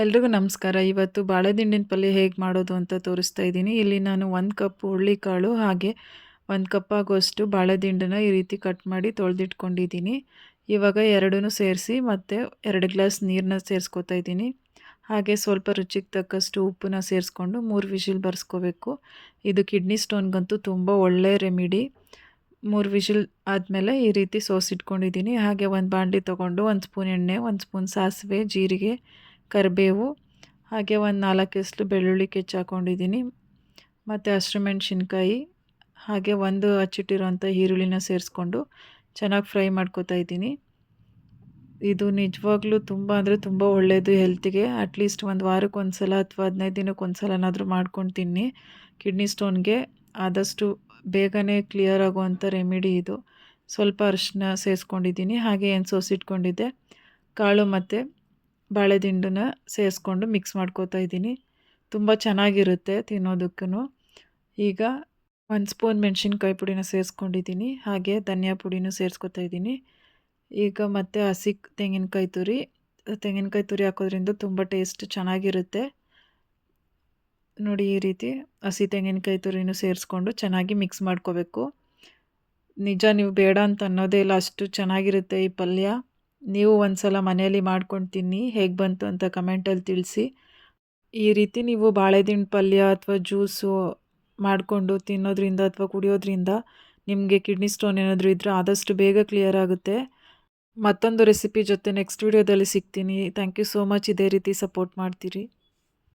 ಎಲ್ರಿಗೂ ನಮಸ್ಕಾರ. ಇವತ್ತು ಬಾಳೆದಿಂಡಿನ ಪಲ್ಯ ಹೇಗೆ ಮಾಡೋದು ಅಂತ ತೋರಿಸ್ತಾ ಇದ್ದೀನಿ. ಇಲ್ಲಿ ನಾನು 1 ಕಪ್ ಹುರುಳಿಕಾಳು ಹಾಗೆ 1 ಕಪ್ ಆಗುವಷ್ಟು ಬಾಳೆದಿಂಡನ್ನ ಈ ರೀತಿ ಕಟ್ ಮಾಡಿ ತೊಳೆದಿಟ್ಕೊಂಡಿದ್ದೀನಿ. ಇವಾಗ ಎರಡನ್ನೂ ಸೇರಿಸಿ ಮತ್ತು 2 ಗ್ಲಾಸ್ ನೀರನ್ನ ಸೇರಿಸ್ಕೊತಾ ಇದ್ದೀನಿ. ಹಾಗೆ ಸ್ವಲ್ಪ ರುಚಿಗೆ ತಕ್ಕಷ್ಟು ಉಪ್ಪನ್ನ ಸೇರಿಸ್ಕೊಂಡು 3 ವಿಷಿಲ್ ಬರ್ಸ್ಕೋಬೇಕು. ಇದು ಕಿಡ್ನಿ ಸ್ಟೋನ್ಗಂತೂ ತುಂಬ ಒಳ್ಳೆಯ ರೆಮಿಡಿ. 3 ವಿಷಿಲ್ ಆದಮೇಲೆ ಈ ರೀತಿ ಸೋಸಿಟ್ಕೊಂಡಿದ್ದೀನಿ. ಹಾಗೆ ಒಂದು ಬಾಣಲಿ ತೊಗೊಂಡು 1 ಸ್ಪೂನ್ ಎಣ್ಣೆ, 1 ಸ್ಪೂನ್ ಸಾಸಿವೆ, ಜೀರಿಗೆ, ಕರಿಬೇವು, ಹಾಗೆ ಒಂದು 4 ಎಸಳು ಬೆಳ್ಳುಳ್ಳಿ ಹಾಕ್ಕೊಂಡಿದ್ದೀನಿ. ಮತ್ತು ಹಸಿಮೆಣ್ಸಿನ್ಕಾಯಿ, ಹಾಗೆ ಒಂದು ಹಚ್ಚಿಟ್ಟಿರೋಂಥ ಈರುಳ್ಳಿನ ಸೇರಿಸ್ಕೊಂಡು ಚೆನ್ನಾಗಿ ಫ್ರೈ ಮಾಡ್ಕೊತಾ ಇದ್ದೀನಿ. ಇದು ನಿಜವಾಗ್ಲೂ ತುಂಬ ಅಂದರೆ ತುಂಬ ಒಳ್ಳೆಯದು ಹೆಲ್ತಿಗೆ. ಅಟ್ಲೀಸ್ಟ್ ಒಂದು ವಾರಕ್ಕೆ ಒಂದು ಸಲ ಅಥವಾ 15 ದಿನಕ್ಕೆ ಒಂದು ಸಲನಾದರೂ ಮಾಡ್ಕೊಂಡು ತಿನ್ನಿ. ಕಿಡ್ನಿ ಸ್ಟೋನ್ಗೆ ಆದಷ್ಟು ಬೇಗನೆ ಕ್ಲಿಯರ್ ಆಗುವಂಥ ರೆಮಿಡಿ ಇದು. ಸ್ವಲ್ಪ ಅರಿಶಿನ ಸೇರಿಸ್ಕೊಂಡಿದ್ದೀನಿ. ಹಾಗೆ ಏನು ಸೋಸಿಟ್ಕೊಂಡಿದ್ದೆ ಕಾಳು ಮತ್ತು ಬಾಳೆದಿಂಡನ್ನ ಸೇರಿಸ್ಕೊಂಡು ಮಿಕ್ಸ್ ಮಾಡ್ಕೋತಾ ಇದ್ದೀನಿ. ತುಂಬ ಚೆನ್ನಾಗಿರುತ್ತೆ ತಿನ್ನೋದಕ್ಕೂ. ಈಗ 1 ಸ್ಪೂನ್ ಮೆಣಸಿನ್ಕಾಯಿ ಪುಡಿನ ಸೇರಿಸ್ಕೊಂಡಿದ್ದೀನಿ. ಹಾಗೆ ಧನಿಯಾ ಪುಡಿನೂ ಸೇರಿಸ್ಕೊತಾ ಇದ್ದೀನಿ. ಈಗ ಮತ್ತು ಹಸಿ ತೆಂಗಿನಕಾಯಿ ತುರಿ ಹಾಕೋದ್ರಿಂದ ತುಂಬ ಟೇಸ್ಟ್ ಚೆನ್ನಾಗಿರುತ್ತೆ. ನೋಡಿ, ಈ ರೀತಿ ಹಸಿ ತೆಂಗಿನಕಾಯಿ ತುರಿನೂ ಸೇರಿಸ್ಕೊಂಡು ಚೆನ್ನಾಗಿ ಮಿಕ್ಸ್ ಮಾಡ್ಕೋಬೇಕು. ನಿಜ, ನೀವು ಬೇಡ ಅಂತ ಅನ್ನೋದೇ ಇಲ್ಲ, ಅಷ್ಟು ಚೆನ್ನಾಗಿರುತ್ತೆ ಈ ಪಲ್ಯ. ನೀವು ಒಂದು ಸಲ ಮನೆಯಲ್ಲಿ ಮಾಡ್ಕೊಂಡು ತಿನ್ನಿ, ಹೇಗೆ ಬಂತು ಅಂತ ಕಮೆಂಟಲ್ಲಿ ತಿಳಿಸಿ. ಈ ರೀತಿ ನೀವು ಬಾಳೆದಿಂಡು ಪಲ್ಯ ಅಥವಾ ಜ್ಯೂಸು ಮಾಡಿಕೊಂಡು ತಿನ್ನೋದ್ರಿಂದ ಅಥವಾ ಕುಡಿಯೋದ್ರಿಂದ ನಿಮಗೆ ಕಿಡ್ನಿ ಸ್ಟೋನ್ ಏನಾದರೂ ಇದ್ದರೆ ಆದಷ್ಟು ಬೇಗ ಕ್ಲಿಯರ್ ಆಗುತ್ತೆ. ಮತ್ತೊಂದು ರೆಸಿಪಿ ಜೊತೆ ನೆಕ್ಸ್ಟ್ ವಿಡಿಯೋದಲ್ಲಿ ಸಿಗ್ತೀನಿ. Thank you so much. ಇದೇ ರೀತಿ ಸಪೋರ್ಟ್ ಮಾಡ್ತೀರಿ.